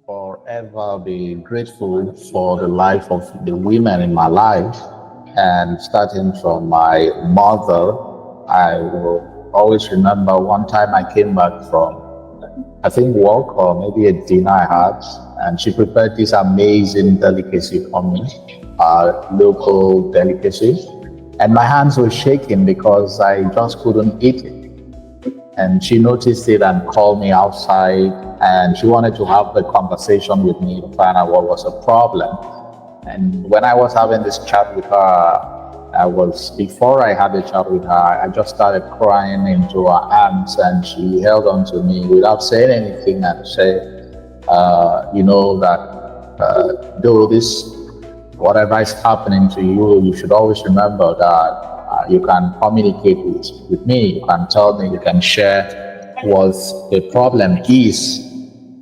forever be grateful for the life of the women in my life. And starting from my mother, I will always remember one time I came back from, I think, work or maybe a dinner I had, and she prepared this amazing delicacy for me, local delicacy. And my hands were shaking because I just couldn't eat it. And she noticed it and called me outside, and she wanted to have the conversation with me to find out what was the problem. And when I was having this chat with her, before I had a chat with her, I just started crying into her arms, and she held on to me without saying anything and said, that though this, whatever is happening to you, you should always remember that you can communicate with me, you can tell me, you can share what the problem is.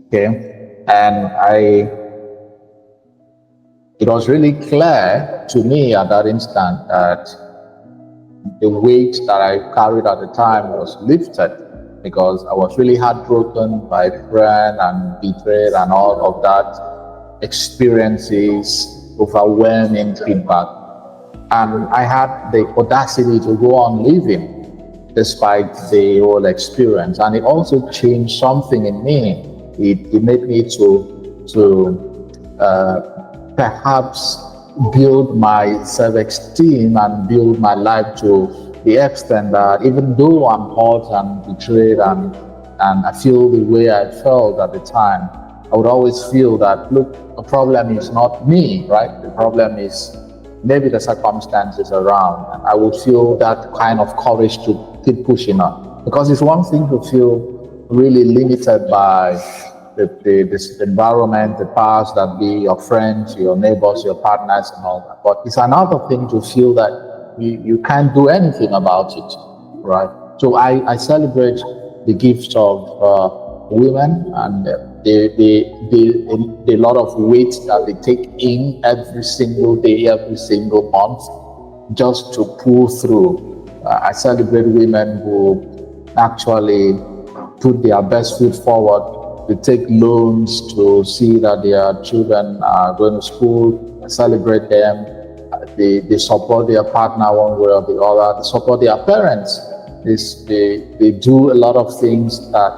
Okay. And it was really clear to me at that instant that the weight that I carried at the time was lifted, because I was really heartbroken by a friend and betrayed and all of that experiences, overwhelming feedback. And I had the audacity to go on living despite the whole experience. And it also changed something in me. It made me to perhaps build my self-esteem and build my life to the extent that even though I'm hurt and betrayed and I feel the way I felt at the time, I would always feel that, look, the problem is not me, right? The problem is maybe the circumstances around. And I would feel that kind of courage to keep pushing on. Because it's one thing to feel really limited by this environment, the past, that be your friends, your neighbors, your partners, and all that. But it's another thing to feel that you can't do anything about it, right? So I celebrate the gift of women and the lot of weight that they take in every single day, every single month, just to pull through. I celebrate women who actually put their best foot forward. They take loans to see that their children are going to school. I celebrate them. They support their partner one way or the other. They support their parents. They do a lot of things that,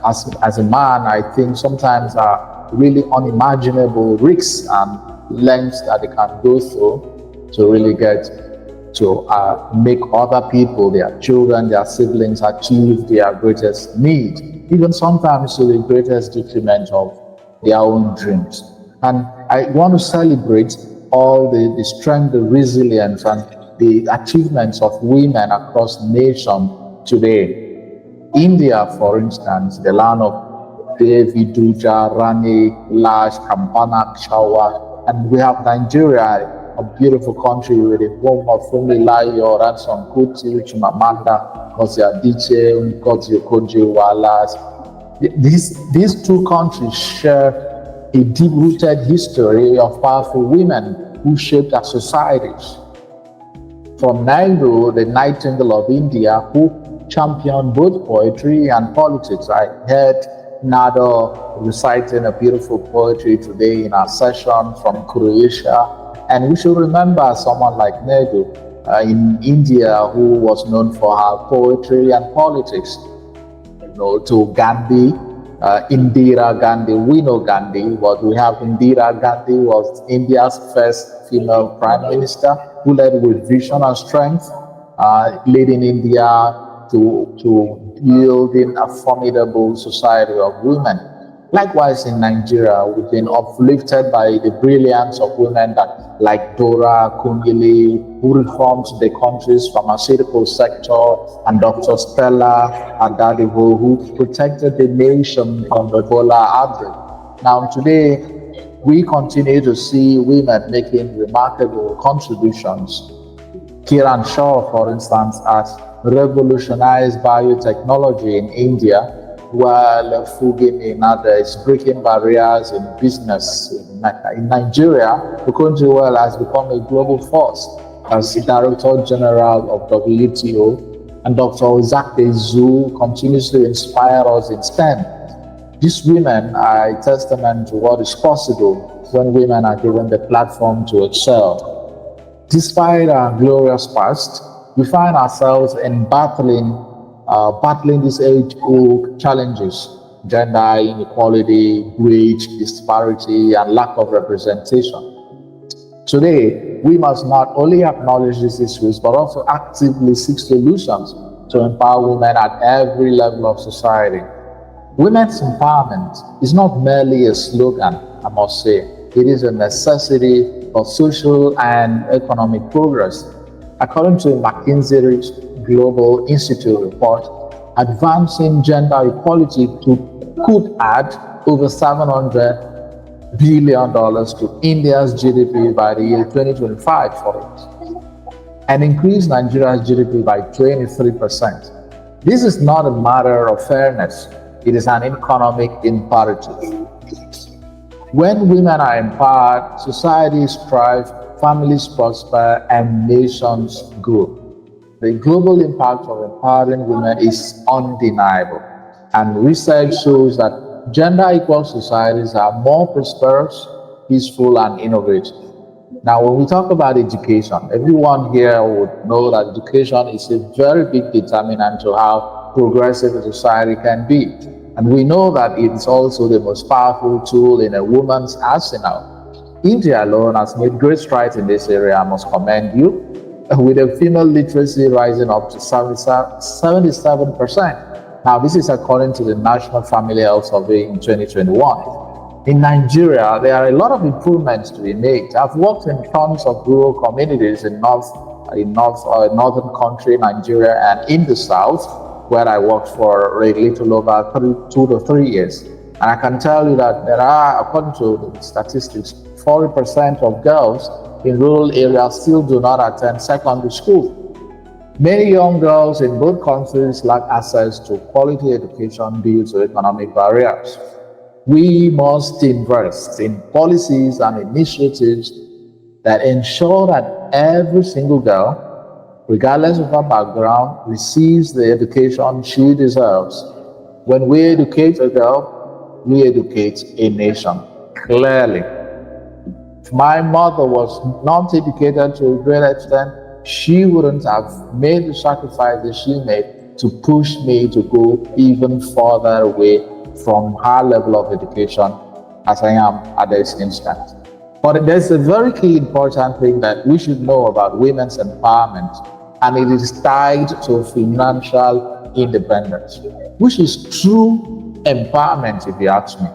as a man, I think sometimes are really unimaginable risks and lengths that they can go through to really get to make other people, their children, their siblings, achieve their greatest need, even sometimes to the greatest detriment of their own dreams. And I want to celebrate all the strength, the resilience, and the achievements of women across the nation today. India, for instance, the land of Devi, Duja, Rani, Lash, Kampana, Shawa, and we have Nigeria, a beautiful country with a home of Fumilayo, Ransom Kuti, Chimamanda, Ngozi Adichie, Ngozi Okonjo-Iweala. These two countries share a deep-rooted history of powerful women who shaped our societies. From Nehru, the Nightingale of India, who championed both poetry and politics. I heard Nado reciting a beautiful poetry today in our session from Croatia. And we should remember someone like Nehru in India, who was known for her poetry and politics. To Gandhi, Indira Gandhi. We know Gandhi, but we have Indira Gandhi, was India's first female prime minister, who led with vision and strength, leading India to building a formidable society of women. Likewise, in Nigeria, we've been uplifted by the brilliance of women like Dora Kungili, who reformed the country's pharmaceutical sector, and Dr. Stella Adadivo, who protected the nation from the Ebola outbreak. Now, today, we continue to see women making remarkable contributions. Kiran Shah, for instance, has revolutionized biotechnology in India, while Fugin in others breaking barriers in business. In Nigeria, Okonjo-Iweala has become a global force as Director General of WTO, and Dr. Ozake Zu continues to inspire us in STEM. These women are a testament to what is possible when women are given the platform to excel. Despite our glorious past, we find ourselves in battling these age-old challenges: gender inequality, wage disparity, and lack of representation. Today, we must not only acknowledge these issues but also actively seek solutions to empower women at every level of society. Women's empowerment is not merely a slogan, I must say. It is a necessity for social and economic progress. According to a McKinsey Global Institute report, advancing gender equality could add over $700 billion to India's GDP by the year 2025 for it, and increase Nigeria's GDP by 23%. This is not a matter of fairness, it is an economic imperative. When women are empowered, societies thrive, families prosper, and nations grow. The global impact of empowering women is undeniable, and research shows that gender-equal societies are more prosperous, peaceful, and innovative. Now, when we talk about education, everyone here would know that education is a very big determinant to how progressive a society can be. And we know that it's also the most powerful tool in a woman's arsenal. India alone has made great strides in this area, I must commend you, with a female literacy rising up to 77%. Now, this is according to the National Family Health Survey in 2021. In Nigeria, there are a lot of improvements to be made. I've worked in tons of rural communities in northern country, Nigeria, and in the south, where I worked for a little over 2 to 3 years. And I can tell you that there are, according to the statistics, 40% of girls in rural areas still do not attend secondary school. Many young girls in both countries lack access to quality education due to economic barriers. We must invest in policies and initiatives that ensure that every single girl, regardless of her background, receives the education she deserves. When we educate a girl, we educate a nation. Clearly, if my mother was not educated to a great extent, she wouldn't have made the sacrifices she made to push me to go even further away from her level of education as I am at this instant. But there's a very key important thing that we should know about women's empowerment, and it is tied to financial independence, which is true empowerment, if you ask me.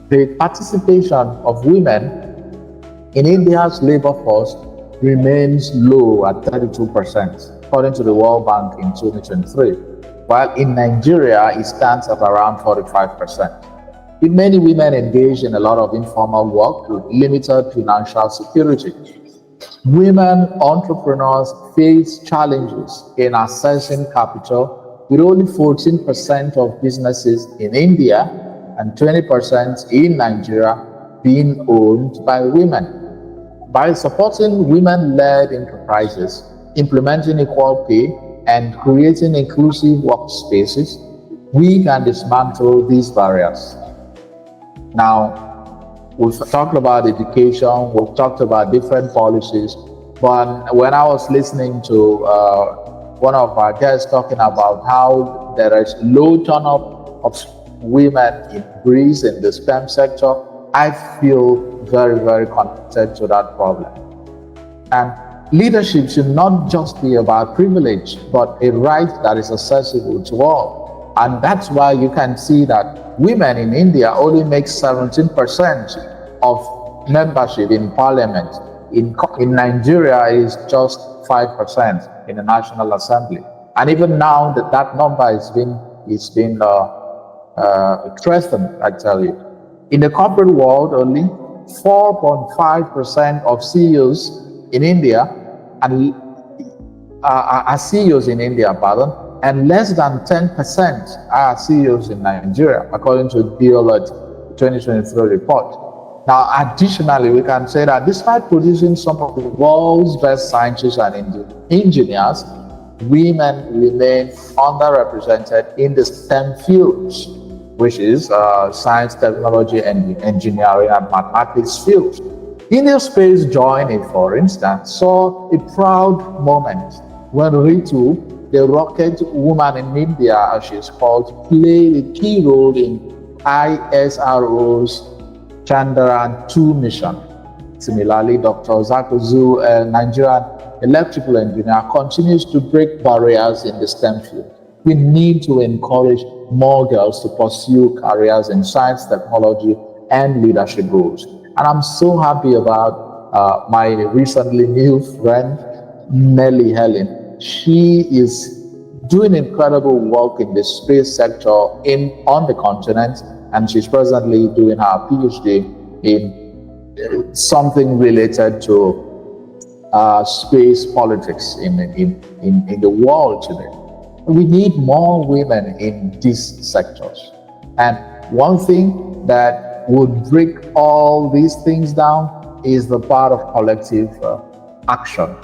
The participation of women in India's labor force remains low at 32%, according to the World Bank in 2023, while in Nigeria it stands at around 45%. With many women engaged in a lot of informal work with limited financial security, women entrepreneurs face challenges in accessing capital, with only 14% of businesses in India and 20% in Nigeria being owned by women. By supporting women-led enterprises, implementing equal pay, and creating inclusive workspaces, we can dismantle these barriers. Now, we've talked about education, we've talked about different policies, but when I was listening to one of our guests talking about how there is low turnout of women in Greece in the STEM sector, I feel very, very connected to that problem. And leadership should not just be about privilege, but a right that is accessible to all. And that's why you can see that women in India only make 17% of membership in parliament. In Nigeria, it is just 5% in the National Assembly. And even now, that number is being strengthened, I tell you. In the corporate world, only 4.5% of CEOs in India are CEOs in India, and less than 10% are CEOs in Nigeria, according to the Deloitte 2023 report. Now, additionally, we can say that despite producing some of the world's best scientists and engineers, women remain underrepresented in the STEM fields. which is science, technology, and engineering and mathematics fields. India Space joining, for instance, saw a proud moment when Ritu, the rocket woman in India, as she is called, played a key role in ISRO's Chandrayaan-2 mission. Similarly, Dr. Zakuzu, a Nigerian electrical engineer, continues to break barriers in the STEM field. We need to encourage more girls to pursue careers in science, technology, and leadership roles. And I'm so happy about my recently new friend, Nellie Helen. She is doing incredible work in the space sector on the continent, and she's presently doing her PhD in something related to space politics in the world today. We need more women in these sectors. And one thing that would break all these things down is the part of collective action.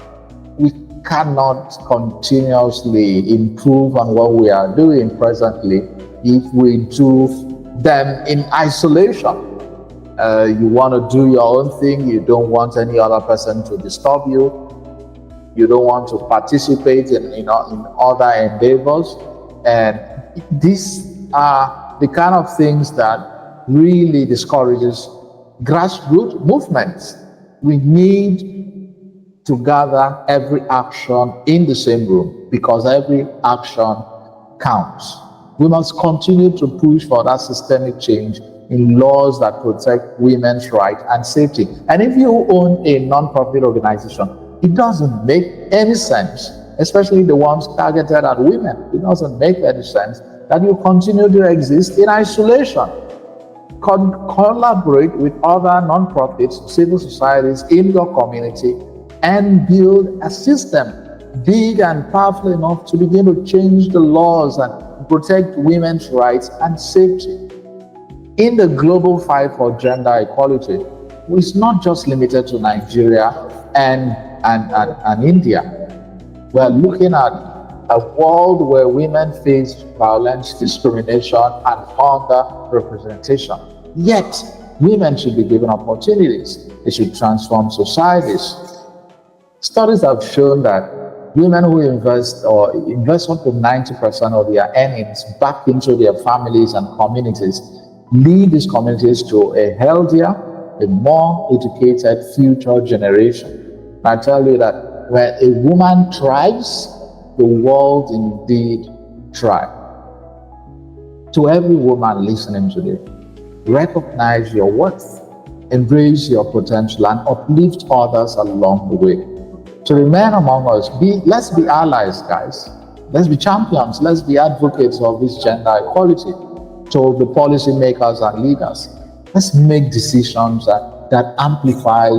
We cannot continuously improve on what we are doing presently if we do them in isolation. You want to do your own thing, you don't want any other person to disturb you, you don't want to participate in other endeavors, and these are the kind of things that really discourages grassroots movements. We need to gather every action in the same room, because every action counts. We must continue to push for that systemic change in laws that protect women's rights and safety. And if you own a non-profit organization, it doesn't make any sense, especially the ones targeted at women. It doesn't make any sense that you continue to exist in isolation. Collaborate with other non-profits, civil societies in your community, and build a system big and powerful enough to begin to change the laws and protect women's rights and safety. In the global fight for gender equality, it's not just limited to Nigeria and India. We're looking at a world where women face violence, discrimination, and underrepresentation. Yet, women should be given opportunities. They should transform societies. Studies have shown that women who invest up to 90% of their earnings back into their families and communities lead these communities to a healthier, a more educated future generation. I tell you that when a woman thrives, the world indeed thrives. To every woman listening today, recognize your worth, embrace your potential, and uplift others along the way. To remain among us, let's be allies, guys. Let's be champions. Let's be advocates of this gender equality. To the policymakers and leaders, let's make decisions that amplify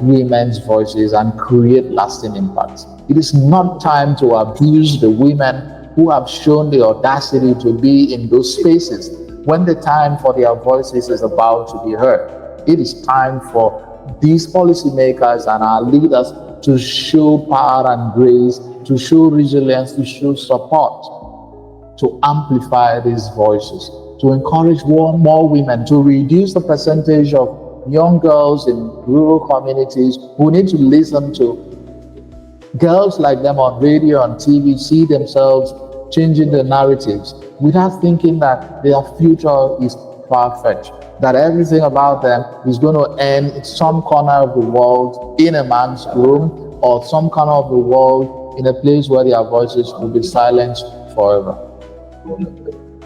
women's voices and create lasting impact. It is not time to abuse the women who have shown the audacity to be in those spaces when the time for their voices is about to be heard. It is time for these policymakers and our leaders to show power and grace, to show resilience, to show support, to amplify these voices, to encourage more women, to reduce the percentage of young girls in rural communities who need to listen to girls like them on radio and TV, see themselves changing the narratives without thinking that their future is far-fetched, that everything about them is going to end in some corner of the world in a man's room, or some corner of the world in a place where their voices will be silenced forever.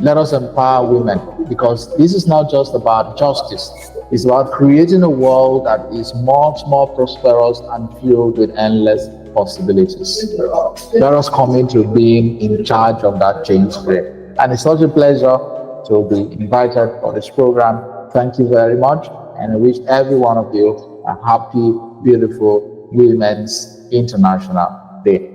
Let us empower women, because this is not just about justice. It's about creating a world that is much more prosperous and filled with endless possibilities. Let us commit to being in charge of that change today. And it's such a pleasure to be invited for this program. Thank you very much. And I wish every one of you a happy, beautiful Women's International Day.